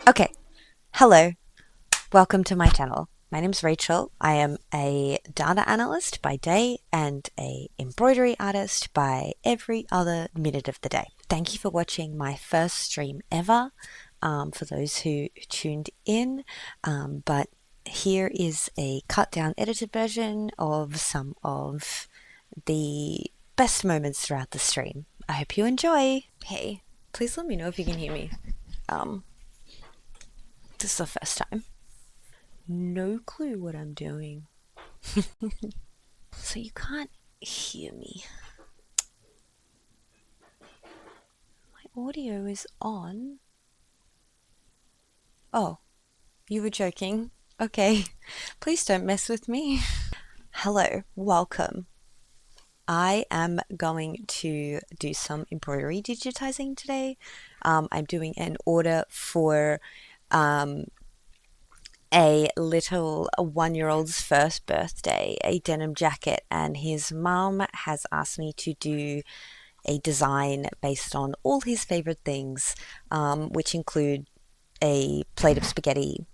Okay, hello, welcome to my channel. My name's Rachel. I am a data analyst by day and a embroidery artist by every other minute of the day. Thank you for watching my first stream ever, for those who tuned in, but here is a cut down edited version of some of the best moments throughout the stream. I hope you enjoy. Hey, please let me know if you can hear me. Um, this is the first time. No clue what I'm doing. So you can't hear me. My audio is on. Oh, you were joking. Okay, please don't mess with me. Hello, welcome. I am going to do some embroidery digitizing today. I'm doing an order for um, a little 1-year-old's first birthday, a denim jacket, and his mum has asked me to do a design based on all his favorite things, which include a plate of spaghetti,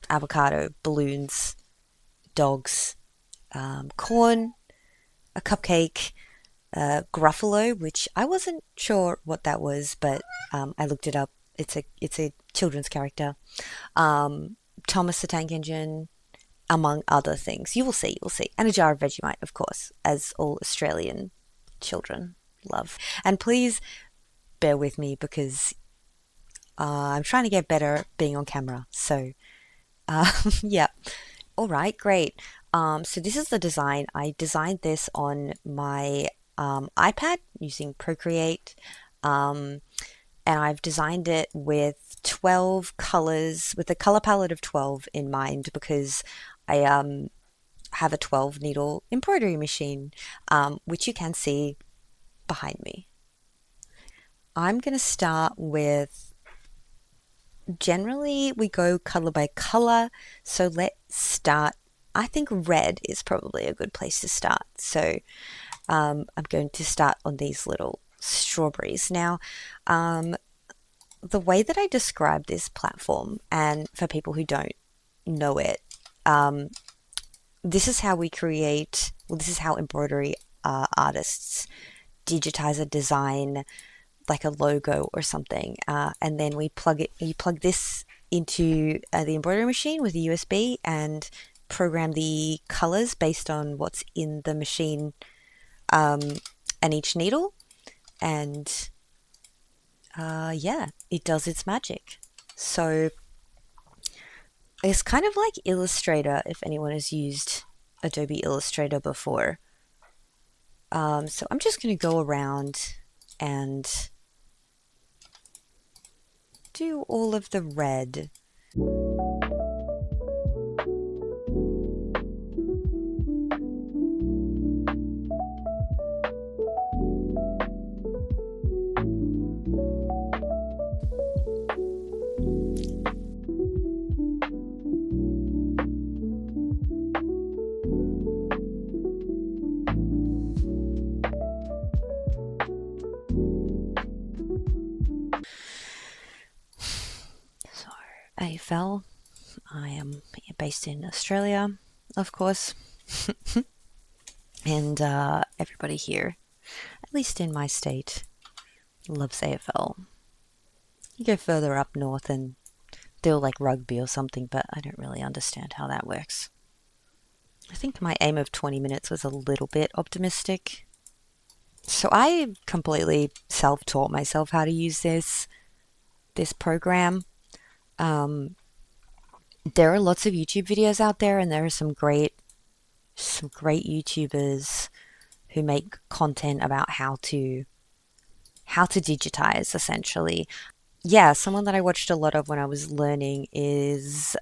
avocado, balloons, dogs, corn, a cupcake, Gruffalo, which I wasn't sure what that was, but I looked it up. It's a children's character. Thomas the Tank Engine, among other things. You will see, and a jar of Vegemite, of course, as all Australian children love. And please bear with me because I'm trying to get better being on camera. So, yeah. All right, great. So this is the design. I designed this on my iPad using Procreate, and I've designed it with 12 colors, with a color palette of 12 in mind because I have a 12 needle embroidery machine, which you can see behind me. I'm going to start with, generally we go color by color, so let's start. I think red is probably a good place to start. So I'm going to start on these little strawberries. Now, the way that I describe this platform, and for people who don't know it, this is how we create, well, this is how embroidery artists digitize a design like a logo or something, and then we plug it. You plug this into the embroidery machine with a USB and program the colors based on what's in the machine, and each needle, and yeah, it does its magic. So it's kind of like Illustrator if anyone has used Adobe Illustrator before. So I'm just going to go around and do all of the red. So AFL, I am based in Australia, of course, and everybody here, at least in my state, loves AFL. You go further up north and they'll like rugby or something, but I don't really understand how that works. I think my aim of 20 minutes was a little bit optimistic. So I completely self-taught myself how to use this program. There are lots of YouTube videos out there, and there are some great YouTubers who make content about how to digitize essentially. Yeah, someone that I watched a lot of when I was learning is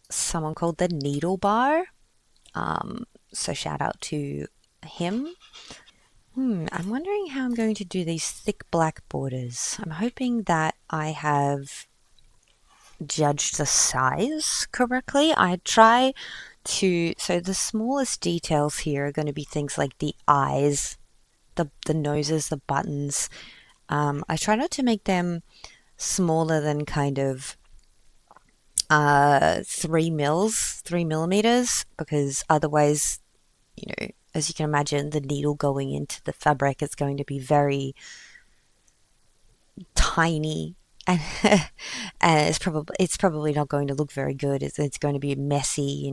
someone called the Needle Bar. So shout out to him. I'm wondering how I'm going to do these thick black borders. I'm hoping that I have judged the size correctly. I try to, so the smallest details here are going to be things like the eyes, the noses, the buttons. I try not to make them smaller than kind of 3 millimeters, because otherwise, as you can imagine, the needle going into the fabric is going to be very tiny, and and it's probably not going to look very good. It's going to be messy,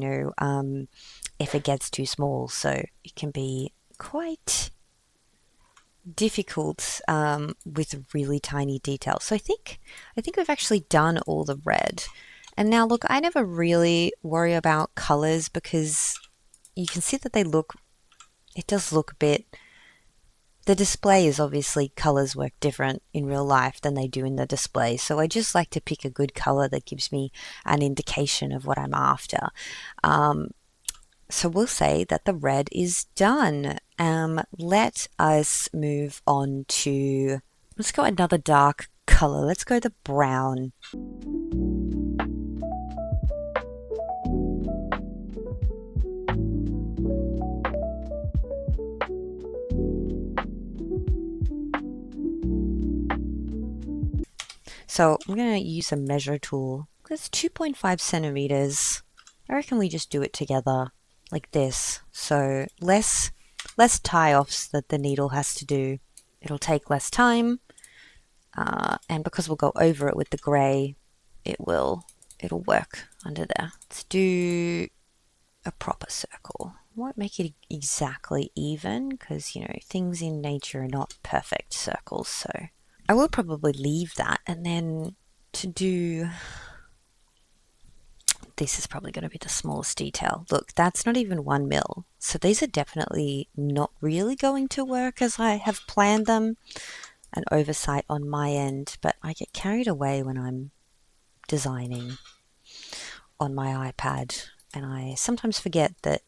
if it gets too small. So it can be quite difficult with really tiny details. So I think we've actually done all the red. And now look, I never really worry about colors because you can see that it does look a bit. The display is obviously colors work different in real life than they do in the display. So I just like to pick a good color that gives me an indication of what I'm after. Um, so we'll say that the red is done. Let us move on to, let's go another dark color. Let's go the brown. So I'm going to use a measure tool. That's 2.5 centimeters. I reckon we just do it together like this. So less tie-offs that the needle has to do. It'll take less time. And because we'll go over it with the grey, it'll work under there. Let's do a proper circle. Won't make it exactly even because, things in nature are not perfect circles. So I will probably leave that, and then to do this is probably going to be the smallest detail. Look, that's not even 1 mil. So these are definitely not really going to work as I have planned them. An oversight on my end, but I get carried away when I'm designing on my iPad, and I sometimes forget that,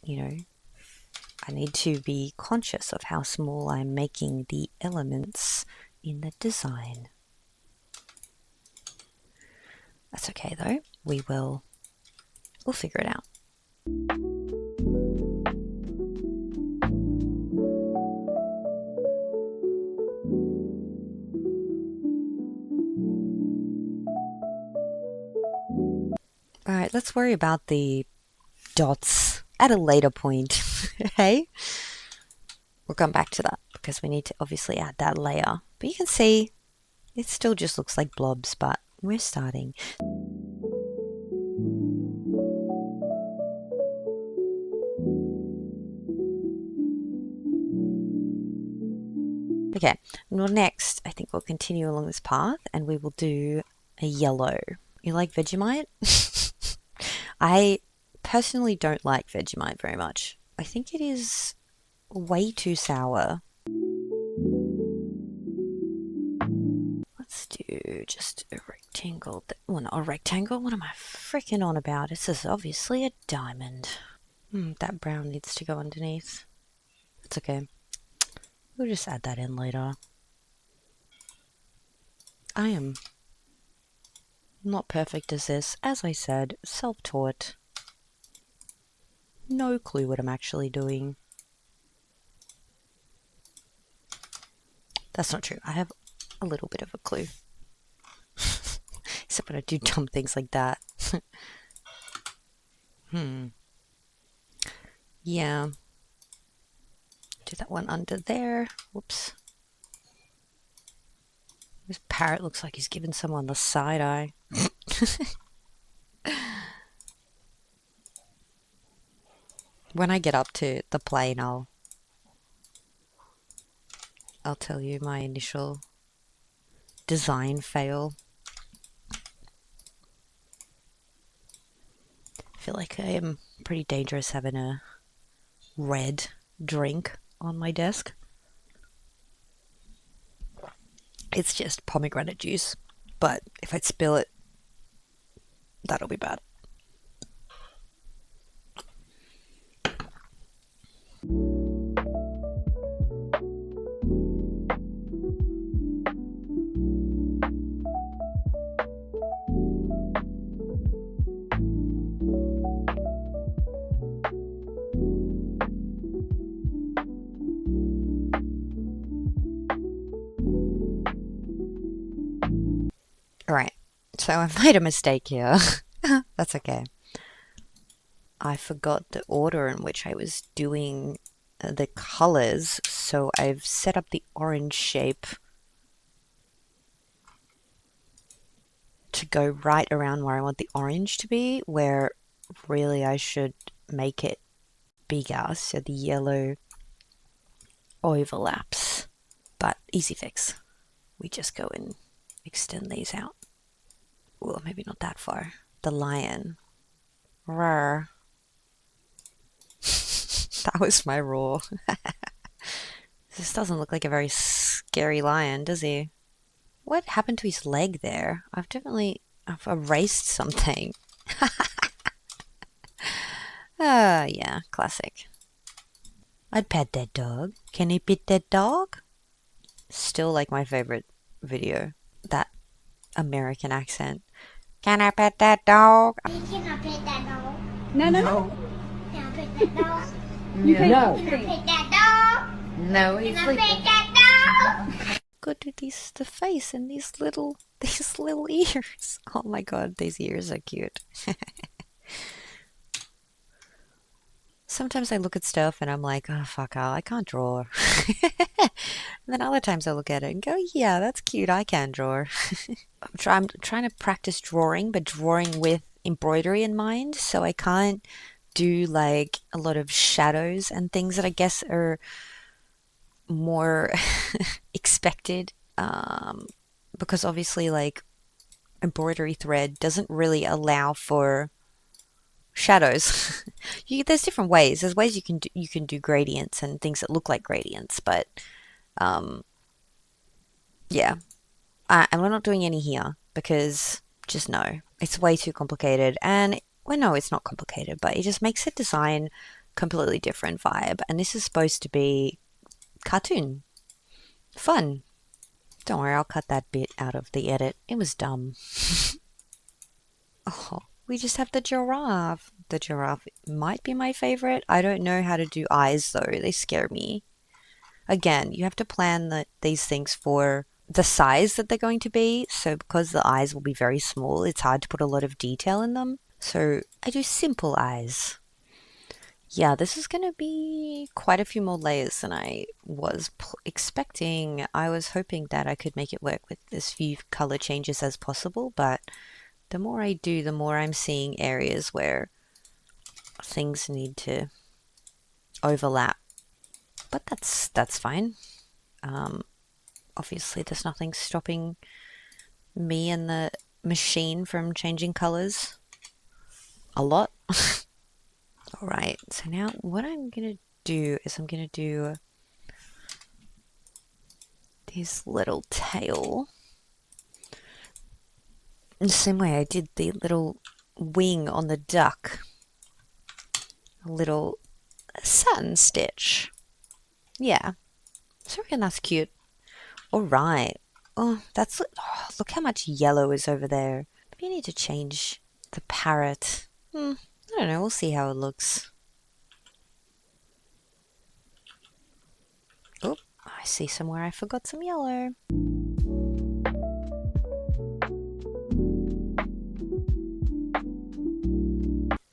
I need to be conscious of how small I'm making the elements in the design. That's okay though. We'll figure it out. All right, let's worry about the dots at a later point. Hey? We'll come back to that because we need to obviously add that layer. But you can see it still just looks like blobs, but we're starting. Okay, well, next, I think we'll continue along this path and we will do a yellow. You like Vegemite? I personally don't like Vegemite very much. I think it is way too sour. Let's do just a rectangle. Well, not a rectangle. What am I freaking on about? This is obviously a diamond. That brown needs to go underneath. It's okay. We'll just add that in later. I am not perfect as this. As I said, self-taught. No clue what I'm actually doing. That's not true. I have a little bit of a clue. Except when I do dumb things like that. Yeah. Do that one under there. Whoops. This parrot looks like he's giving someone the side eye. When I get up to the plane, I'll tell you my initial design fail. I feel like I am pretty dangerous having a red drink on my desk. It's just pomegranate juice, but if I spill it, that'll be bad. All right, So I made a mistake here. That's okay. I forgot the order in which I was doing the colors, so I've set up the orange shape to go right around where I want the orange to be, where really I should make it bigger so the yellow overlaps. But easy fix. We just go and extend these out. Well, maybe not that far. The lion. Rawr. That was my roar. This doesn't look like a very scary lion, does he? What happened to his leg there? I've erased something. Yeah, classic. I'd pet that dog. Can you pet that dog? Still like my favorite video. That American accent. Can I pet that dog? You cannot pet that dog. No. Can I pet that dog? No. Can I pet that dog? No, he's Can I sleeping. pet that dog? Go to the face and these little ears. Oh my god, these ears are cute. Sometimes I look at stuff and I'm like, oh fuck, I can't draw. And then other times I look at it and go, yeah, that's cute, I can draw. I'm trying to practice drawing, but drawing with embroidery in mind, so I can't do like a lot of shadows and things that I guess are more expected, because obviously like embroidery thread doesn't really allow for shadows. There's different ways. There's ways you can do gradients and things that look like gradients, but um, yeah, and we're not doing any here because just no, it's way too complicated. And well, no, it's not complicated, but it just makes the design completely different vibe. And this is supposed to be cartoon fun. Don't worry, I'll cut that bit out of the edit. It was dumb. Oh, we just have the giraffe. The giraffe might be my favorite. I don't know how to do eyes though. They scare me. Again, you have to plan these things for the size that they're going to be. So because the eyes will be very small, it's hard to put a lot of detail in them. So I do simple eyes. Yeah, this is going to be quite a few more layers than I was expecting. I was hoping that I could make it work with as few color changes as possible, but the more I do, the more I'm seeing areas where things need to overlap. But that's fine. Obviously, there's nothing stopping me and the machine from changing colors a lot. Alright, so now what I'm going to do is I'm going to do this little tail. In the same way I did the little wing on the duck. A little satin stitch. Yeah. So I reckon that's cute. Alright. Oh, look how much yellow is over there. Maybe I need to change the parrot. I don't know, we'll see how it looks. Oh, I see somewhere I forgot some yellow.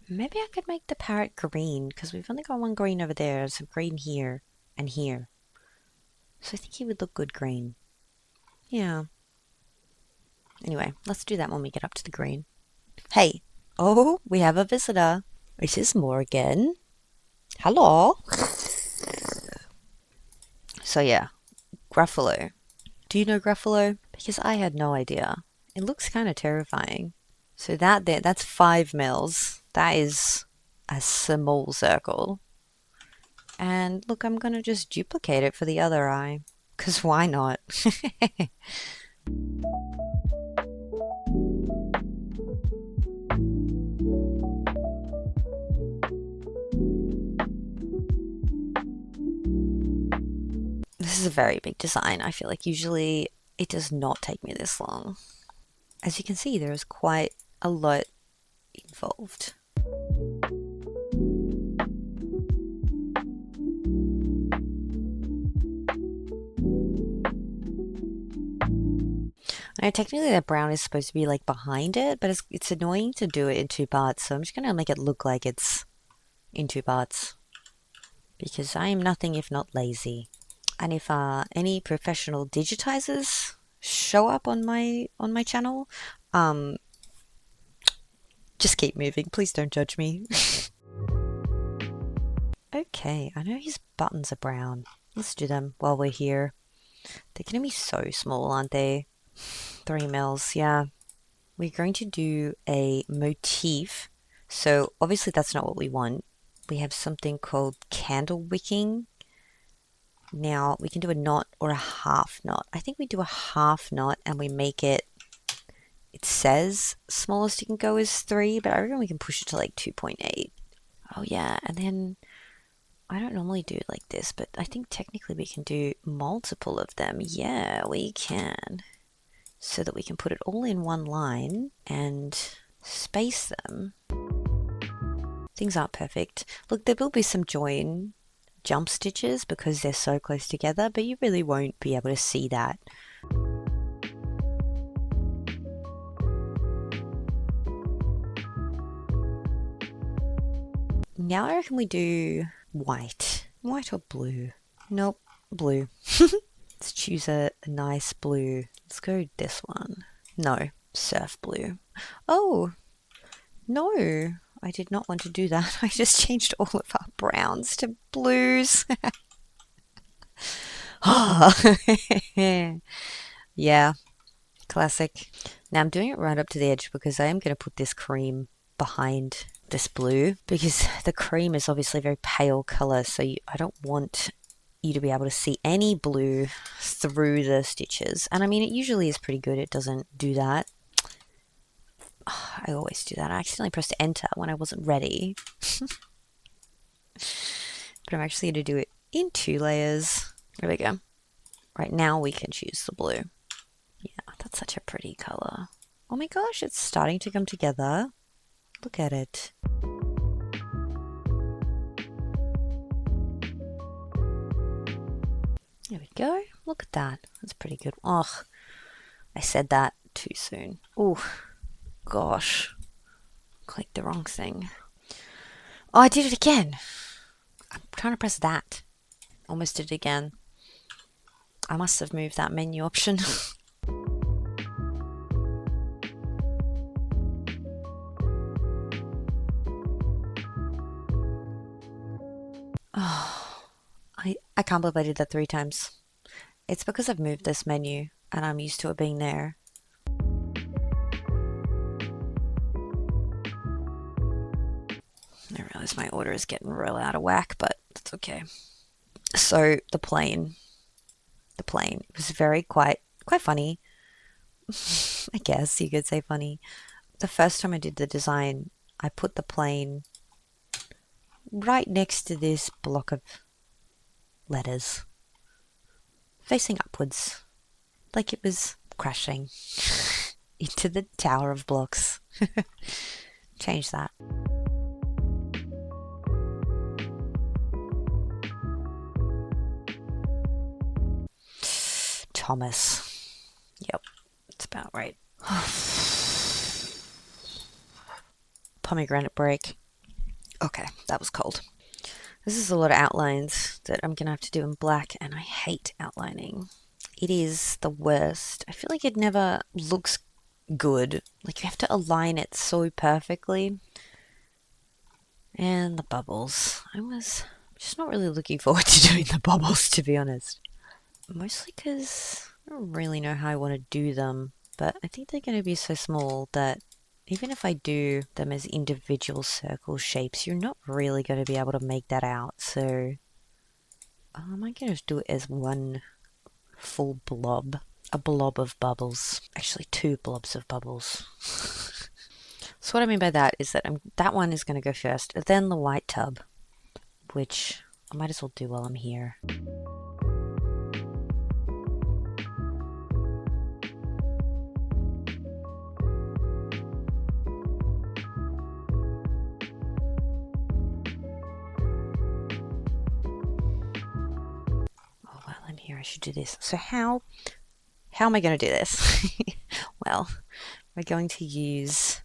Maybe I could make the parrot green, because we've only got one green over there. There's some green here and here. So I think he would look good green. Yeah. Anyway, let's do that when we get up to the green. Hey! Oh, we have a visitor. This is Morgan. Hello! So yeah, Gruffalo. Do you know Gruffalo? Because I had no idea. It looks kind of terrifying. So that's 5 mils. That is a small circle. And look, I'm gonna just duplicate it for the other eye. Because why not? This is a very big design. I feel like usually it does not take me this long. As you can see, there is quite a lot involved. I know technically that brown is supposed to be like behind it, but it's annoying to do it in two parts, so I'm just gonna make it look like it's in two parts because I am nothing if not lazy. And if any professional digitizers show up on my channel, um, just keep moving. Please don't judge me. Okay, I know his buttons are brown. Let's do them while we're here. They're gonna be so small, aren't they? 3 mils, yeah. We're going to do a motif. So obviously that's not what we want. We have something called candle wicking. Now we can do a knot or a half knot. I think we do a half knot and we make it, it says smallest you can go is 3, but I reckon we can push it to like 2.8. Oh yeah, and then I don't normally do it like this, but I think technically we can do multiple of them. Yeah, we can. So that we can put it all in one line and space them. Things aren't perfect. Look, there will be some join jump stitches because they're so close together, but you really won't be able to see that. Now I reckon we do white. White or blue? Nope, blue. Let's choose a nice blue. Let's go this one. No, surf blue. Oh, no. I did not want to do that. I just changed all of our browns to blues. Yeah, classic. Now I'm doing it right up to the edge because I am going to put this cream behind this blue because the cream is obviously a very pale color, so I don't want you to be able to see any blue through the stitches. And I mean, it usually is pretty good. It doesn't do that. I always do that. I accidentally pressed enter when I wasn't ready. But I'm actually going to do it in 2 layers. There we go. Right now we can choose the blue. Yeah, that's such a pretty color. Oh my gosh, it's starting to come together. Look at it. There we go. Look at that. That's pretty good. Oh, I said that too soon. Oh, gosh. Clicked the wrong thing. Oh, I did it again. I'm trying to press that. Almost did it again. I must have moved that menu option. Oh, I can't believe I did that 3 times. It's because I've moved this menu and I'm used to it being there. I realize my order is getting real out of whack, but that's okay. So the plane was very quite funny. I guess you could say funny. The first time I did the design, I put the plane right next to this block of letters, facing upwards, like it was crashing into the tower of blocks. Change that. Thomas. Yep, it's about right. Pomegranate break. Okay, that was cold. This is a lot of outlines that I'm gonna have to do in black, and I hate outlining. It is the worst. I feel like it never looks good. Like you have to align it so perfectly. And the bubbles. I was just not really looking forward to doing the bubbles, to be honest. Mostly because I don't really know how I want to do them, but I think they're going to be so small that even if I do them as individual circle shapes, you're not really going to be able to make that out. So I might just do it as one full blob. A blob of bubbles. Actually, 2 blobs of bubbles. So what I mean by that is that that one is going to go first, then the white tub, which I might as well do while I'm here. Oh, while I'm here, I should do this. So how am I going to do this? well, we're going to use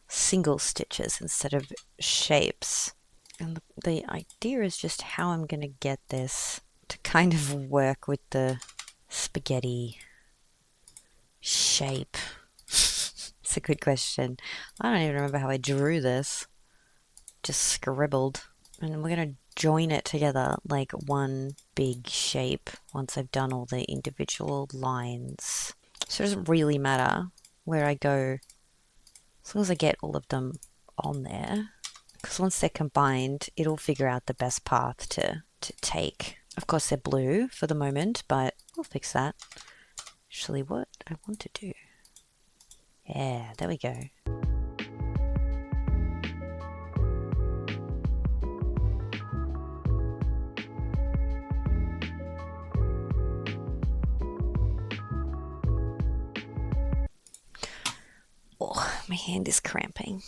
single stitches instead of shapes. And the idea is just how I'm going to get this to kind of work with the spaghetti shape. It's a good question. I don't even remember how I drew this. Just scribbled. And we're going to join it together like one big shape once I've done all the individual lines. So it doesn't really matter where I go as long as I get all of them on there. Because once they're combined, it'll figure out the best path to take. Of course, they're blue for the moment, but we'll fix that. Actually, what I want to do. Yeah, there we go. Oh, my hand is cramping.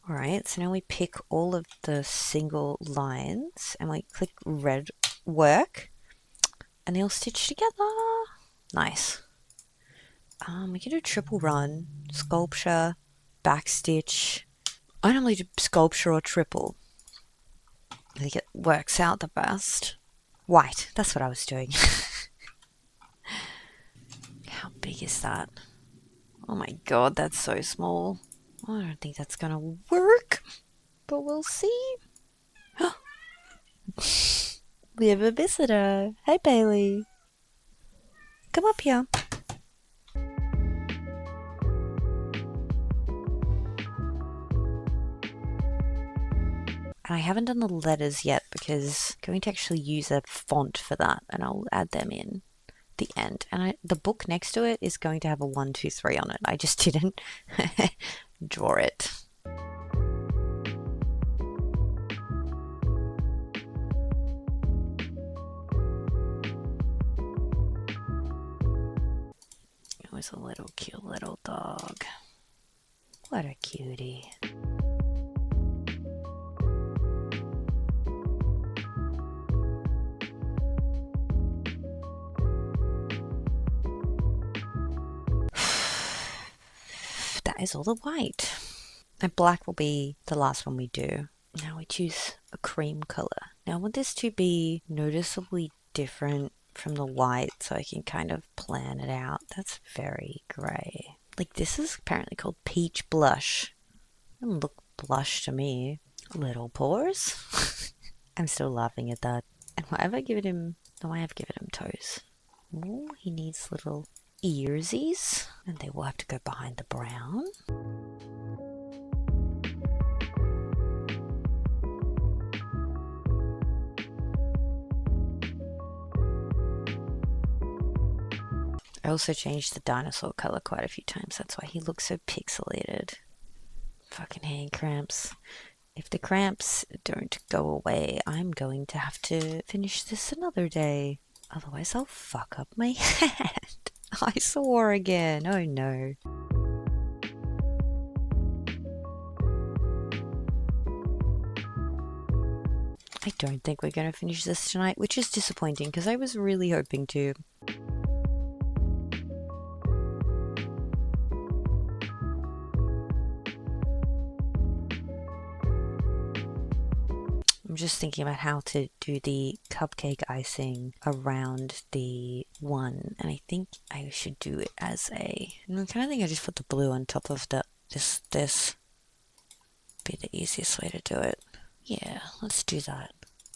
Alright, so now we pick all of the single lines and we click red work and they all stitch together. Nice. We can do triple run, sculpture, backstitch. I normally do sculpture or triple. I think it works out the best. White, that's what I was doing. How big is that? Oh my god, that's so small. I don't think that's gonna work, but we'll see. We have a visitor. Hey, Bailey. Come up here. And I haven't done the letters yet because I'm going to actually use a font for that and I'll add them in the end. And the book next to it is going to have a 1, 2, 3 on it. I just didn't draw it. It was a little cute little dog. What a cutie. That is all the white. And black will be the last one we do. Now we choose a cream color. Now I want this to be noticeably different from the white so I can kind of plan it out. That's very grey. Like this is apparently called peach blush. Doesn't look blush to me. Little pores. I'm still laughing at that. And why have I given him... No, I have given him toes. Oh, he needs little earsies. And they will have to go behind the brown. I also changed the dinosaur color quite a few times. That's why he looks so pixelated. Fucking hand cramps. If the cramps don't go away, I'm going to have to finish this another day. Otherwise, I'll fuck up my hand. I swore again. Oh no. I don't think we're going to finish this tonight, which is disappointing because I was really hoping to. I'm just thinking about how to do the cupcake icing around the one, and I think I should do it as a... I kind of think I just put the blue on top of this be the easiest way to do it. Yeah, let's do that.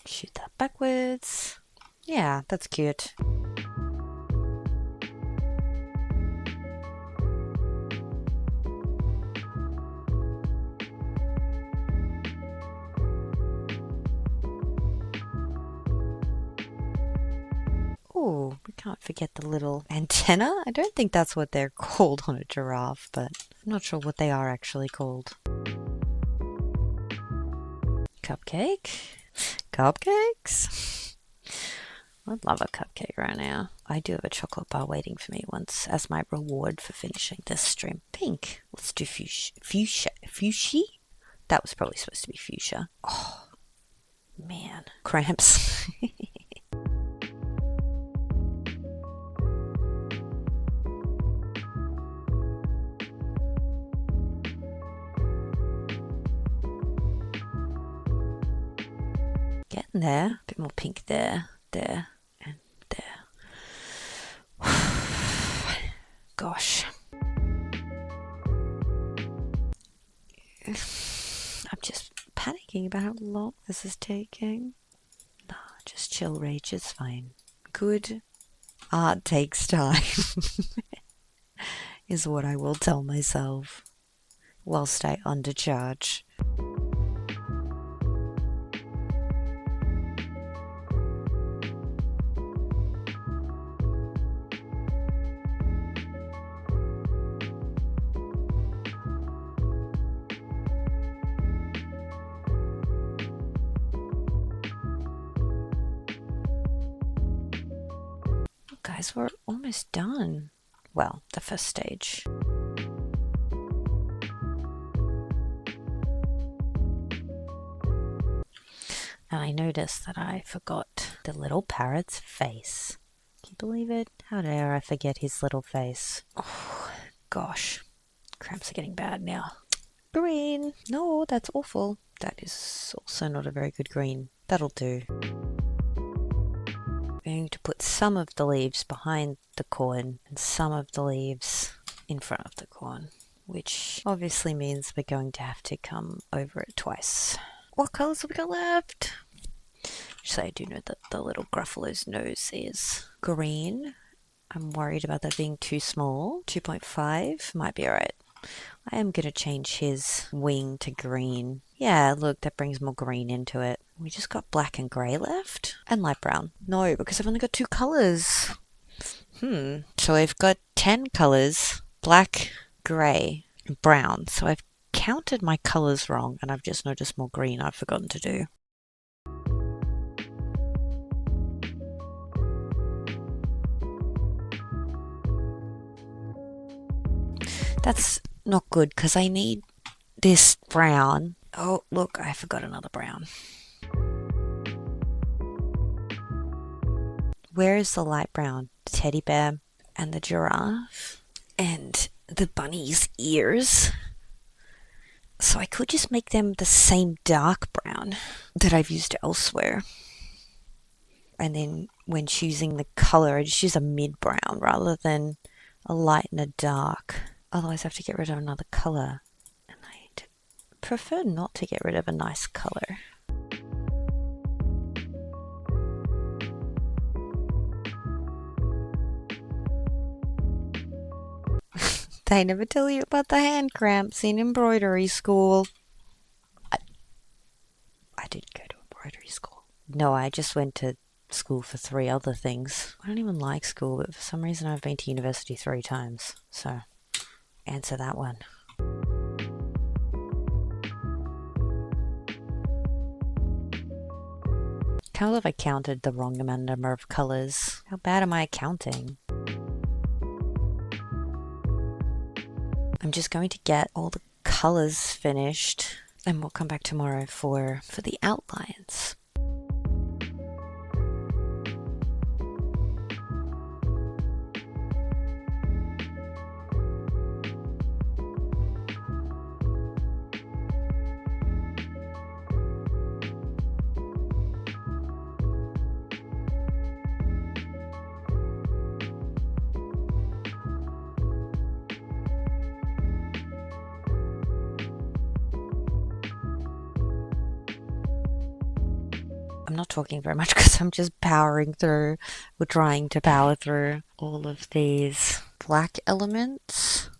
Shoot that backwards. Yeah, that's cute. Oh, we can't forget the little antenna. I don't think that's what they're called on a giraffe, but I'm not sure what they are actually called. Cupcake? Cupcakes? I'd love a cupcake right now. I do have a chocolate bar waiting for me once as my reward for finishing this stream. Pink. Let's do fuchsia. Fuchsia? That was probably supposed to be fuchsia. Oh, man. Cramps. Getting there. A bit more pink there, there, and there. Gosh. I'm just panicking about how long this is taking. Nah, just chill, Rach. It's fine. Good art takes time, is what I will tell myself whilst I undercharge. Guys, we're almost done. Well, the first stage. And I noticed that I forgot the little parrot's face. Can you believe it? How dare I forget his little face? Oh, gosh. Cramps are getting bad now. Green. No, that's awful. That is also not a very good green. That'll do. I'm going to put some of the leaves behind the corn and some of the leaves in front of the corn, which obviously means we're going to have to come over it twice. What colours have we got left? Actually, I do know that the little Gruffalo's nose is green. I'm worried about that being too small. 2.5 might be alright. I am going to change his wing to green. Yeah, look, that brings more green into it. We just got black and grey left. And light brown. No, because I've only got 2 colours. So I've got 10 colours. Black, grey, and brown. So I've counted my colours wrong and I've just noticed more green I've forgotten to do. That's not good because I need this brown. Oh, look, I forgot another brown. Where is the light brown? The teddy bear and the giraffe and the bunny's ears. So I could just make them the same dark brown that I've used elsewhere. And then when choosing the colour, I just use a mid brown rather than a light and a dark. Otherwise I have to get rid of another colour. And I'd prefer not to get rid of a nice colour. They never tell you about the hand cramps in embroidery school. I didn't go to embroidery school. No, I just went to school for 3 other things. I don't even like school, but for some reason I've been to university 3 times. So, answer that one. Can't believe I counted the wrong number of colours. How bad am I at counting? I'm just going to get all the colours finished and we'll come back tomorrow for the outlines. I'm not talking very much because I'm just powering through. We're trying to power through all of these black elements.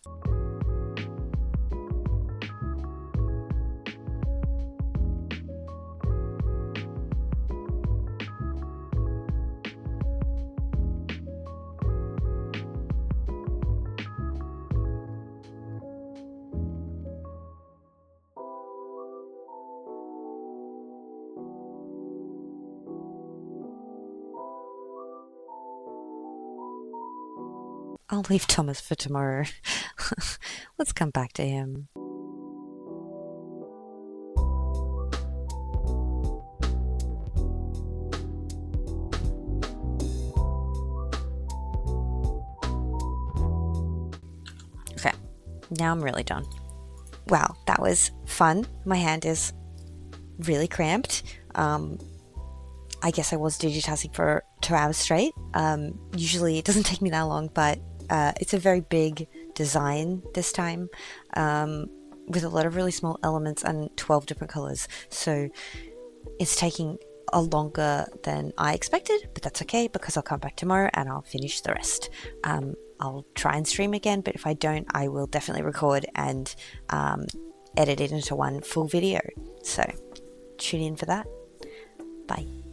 I'll leave Thomas for tomorrow. Let's come back to him. Okay, now I'm really done. Wow, that was fun. My hand is really cramped. I guess I was digitizing for 2 hours straight. Usually it doesn't take me that long, but it's a very big design this time, with a lot of really small elements and 12 different colors. So it's taking a longer than I expected, but that's okay because I'll come back tomorrow and I'll finish the rest. I'll try and stream again, but if I don't, I will definitely record and edit it into one full video. So tune in for that. Bye.